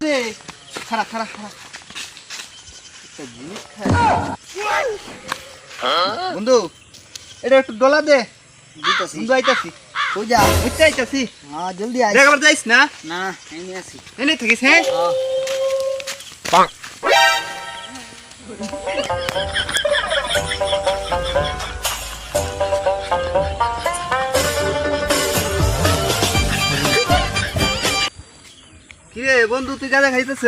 দে খারা খারা খারা একটা জিনিস খাই বন্ধু এটা একটু ডলা দে দিতেছি বন্ধু আইতাছি কই যা বুঝতে আইতাছি হ্যাঁ জলদি আয় একবার যাইস না না এনে আসি এনে থাকিস হ্যাঁ কিরে বন্ধু তুই গাঁজা খাইতেছ